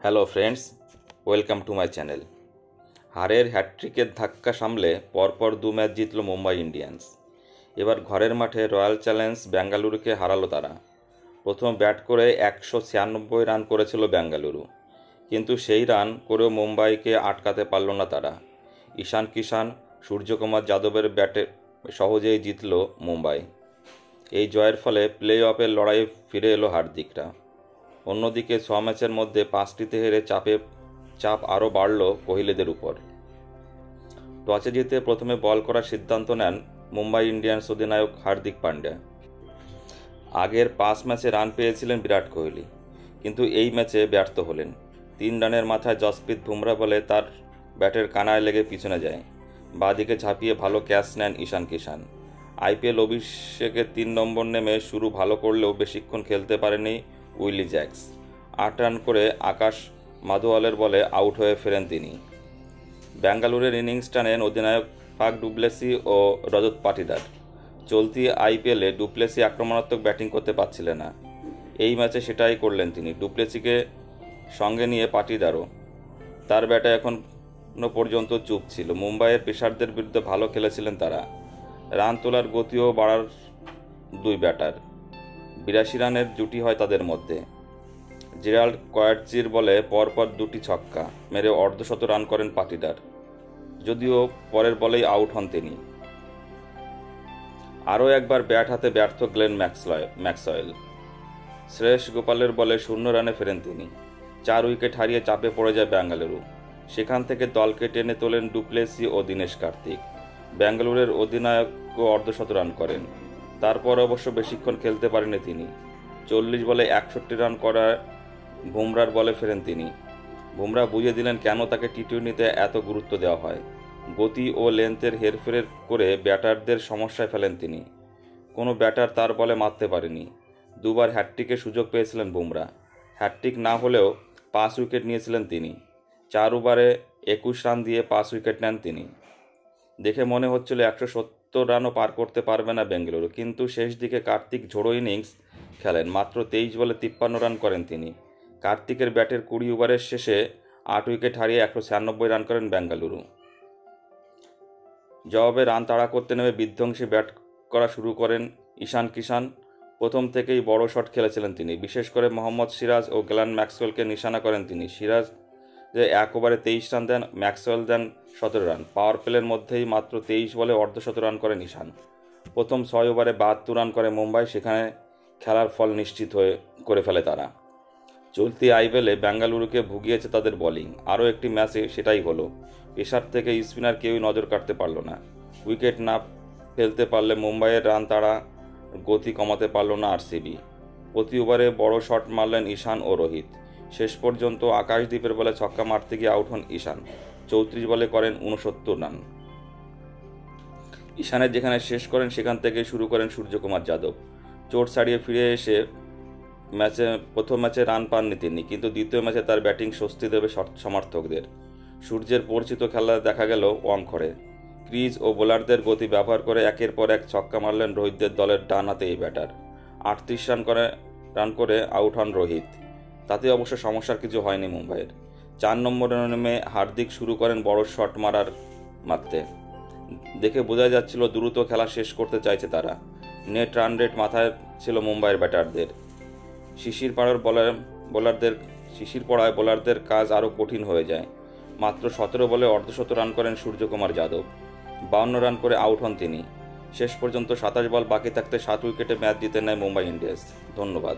Hello friends, welcome to my channel. হারের হ্যাটট্রিকের ধাক্কা সামলে পরপর 2 ম্যাচ জিতল মুম্বাই ইন্ডিয়ান্স। এবার ঘরের মাঠে রয়্যাল চ্যালেঞ্জ বেঙ্গালুরুকে হারালো তারা। প্রথম ব্যাট করে 196 রান করেছিল বেঙ্গালুরু, কিন্তু সেই রান করেও মুম্বাইকে আটকাতে পারল না তারা। ঈশান কিষান, সূর্যকুমার যাদবের ব্যাটে সহজেই জিতল মুম্বাই। এই জয়ের ফলে প্লে অফের লড়াইয়ে ফিরে এলো হার্দিকরা। অন্যদিকে 6 ম্যাচের মধ্যে 5টিতে হেরে চাপ আরও বাড়ল কোহলিদের উপর। টসে জিতে প্রথমে বল করার সিদ্ধান্ত নেন মুম্বাই ইন্ডিয়ান্স অধিনায়ক হার্দিক পান্ডিয়া। আগের 5 ম্যাচে রান পেয়েছিলেন বিরাট কোহলি, কিন্তু এই ম্যাচে ব্যর্থ হলেন। 3 রানের মাথায় জসপ্রীত বুমরা বলে তার ব্যাটের কানায় লেগে পিছনে যায়। বাঁদিকে ঝাঁপিয়ে ভালো ক্যাচ নেন ঈশান কিষান। আইপিএল অভিষেকে 3 নম্বর নেমে শুরু ভালো করলেও বেশিক্ষণ খেলতে পারেনি উইলি জ্যাক্স। 8 রান করে আকাশ মাধওয়ালের বলে আউট হয়ে ফেরেন তিনি। বেঙ্গালুরের ইনিংস টানেন অধিনায়ক ফাফ ডু প্লেসি ও রজত পাটিদার। চলতি আইপিএলে ডু প্লেসি আক্রমণাত্মক ব্যাটিং করতে পারছিলেন না। এই ম্যাচে সেটাই করলেন তিনি। ডু প্লেসিকে সঙ্গে নিয়ে পাটিদারও তার ব্যাটে এখনও পর্যন্ত চুপ ছিল। মুম্বাইয়ের পেসারদের বিরুদ্ধে ভালো খেলেছিলেন তারা। রান তোলার গতিও বাড়ার 2 ব্যাটার। 82 রানের জুটি হয় তাদের মধ্যে। জেরাল্ড কয়ার্জির বলে পরপর 2টি ছক্কা মেরে অর্ধশত রান করেন পাটিদার, যদিও পরের বলেই আউট হন তিনি। আরও একবার ব্যাট হাতে ব্যর্থ গ্লেন ম্যাক্সওয়েল। শ্রেয়স গোপালের বলে 0 রানে ফেরেন তিনি। 4 উইকেট হারিয়ে চাপে পড়ে যায় বেঙ্গালুরু। সেখান থেকে দলকে টেনে তোলেন ডু প্লেসি ও দীনেশ কার্তিক। বেঙ্গালুরের অধিনায়কও অর্ধশত রান করেন। তারপর অবশ্য বেশিক্ষণ খেলতে পারেনি তিনি। 40 বলে 61 রান করায় বুমরার বলে ফেরেন তিনি। বুমরা বুঝিয়ে দিলেন কেন তাকে টি-20তে এত গুরুত্ব দেওয়া হয়। গতি ও লেন্থের হেরফের করে ব্যাটারদের সমস্যায় ফেলেন তিনি। কোনো ব্যাটার তার বলে মারতে পারেনি। 2 বার হ্যাটট্রিকের সুযোগ পেয়েছিলেন বুমরা। হ্যাটট্রিক না হলেও 5 উইকেট নিয়েছিলেন তিনি। 4 ওভারে 21 রান দিয়ে 5 উইকেট নেন তিনি। দেখে মনে হচ্ছিল 170 রানও পার করতে পারবে না বেঙ্গালুরু, কিন্তু শেষ দিকে কার্তিক ঝোড়ো ইনিংস খেলেন। মাত্র 23 বলে 53 রান করেন তিনি। কার্তিকের ব্যাটের 20 ওভারের শেষে 8 উইকেট হারিয়ে 196 রান করেন বেঙ্গালুরু। জবাবে রান তাড়া করতে নেমে বিধ্বংসী ব্যাট করা শুরু করেন ঈশান কিষান। প্রথম থেকেই বড় শট খেলেছিলেন তিনি। বিশেষ করে মোহাম্মদ সিরাজ ও গ্লেন ম্যাক্সওয়েলকে নিশানা করেন তিনি। সিরাজ 1 ওভারে 23 রান দেন, ম্যাক্সওয়েল দেন 17 রান। পাওয়ার প্লের মধ্যেই মাত্র 23 বলে অর্ধশত রান করেন ঈশান। প্রথম 6 ওভারে 72 রান করে মুম্বাই। সেখানে খেলার ফল নিশ্চিত করে ফেলে তারা। চলতি আইপিএলে বেঙ্গালুরুকে ভুগিয়েছে তাদের বোলিং। আরও একটি ম্যাচে সেটাই হলো। পেসার থেকে স্পিনার কেউই নজর কাটতে পারল না। উইকেট না ফেলতে পারলে মুম্বাইয়ের রান তাড়া গতি কমাতে পারল না আরসিবি। প্রতি ওভারে বড় শট মারলেন ঈশান ও রোহিত। শেষ পর্যন্ত আকাশদ্বীপের বলে ছক্কা মারতে গিয়ে আউট হন ঈশান। 34 বলে করেন 69 রান। ঈশানের যেখানে শেষ করেন সেখান থেকে শুরু করেন সূর্যকুমার যাদব। চোট সারিয়ে ফিরে এসে প্রথম ম্যাচে রান পাননি তিনি, কিন্তু দ্বিতীয় ম্যাচে তার ব্যাটিং স্বস্তি দেবে সমর্থকদের। সূর্যের পরিচিত খেলা দেখা গেল ওয়াংখড়ে। ক্রিজ ও বোলারদের গতি ব্যবহার করে একের পর এক ছক্কা মারলেন রোহিতদের দলের ডান হাতে এই ব্যাটার। 38 রান করে আউট হন রোহিত। তাতে অবশ্য সমস্যার কিছু হয়নি মুম্বাইয়ের। 4 নম্বরে নেমে হার্দিক শুরু করেন বড় শট মারতে। দেখে বোঝা যাচ্ছিল দ্রুত খেলা শেষ করতে চাইছে তারা। নেট রান রেট মাথায় ছিল মুম্বাইয়ের ব্যাটারদের। শিশির পড়ায় বোলারদের কাজ আরও কঠিন হয়ে যায়। মাত্র 17 বলে অর্ধশত রান করেন সূর্যকুমার যাদব। 52 রান করে আউট হন তিনি। শেষ পর্যন্ত 27 বল বাকি থাকতে 7 উইকেটে ম্যাচ জিতে নেয় মুম্বাই ইন্ডিয়ান্স। ধন্যবাদ।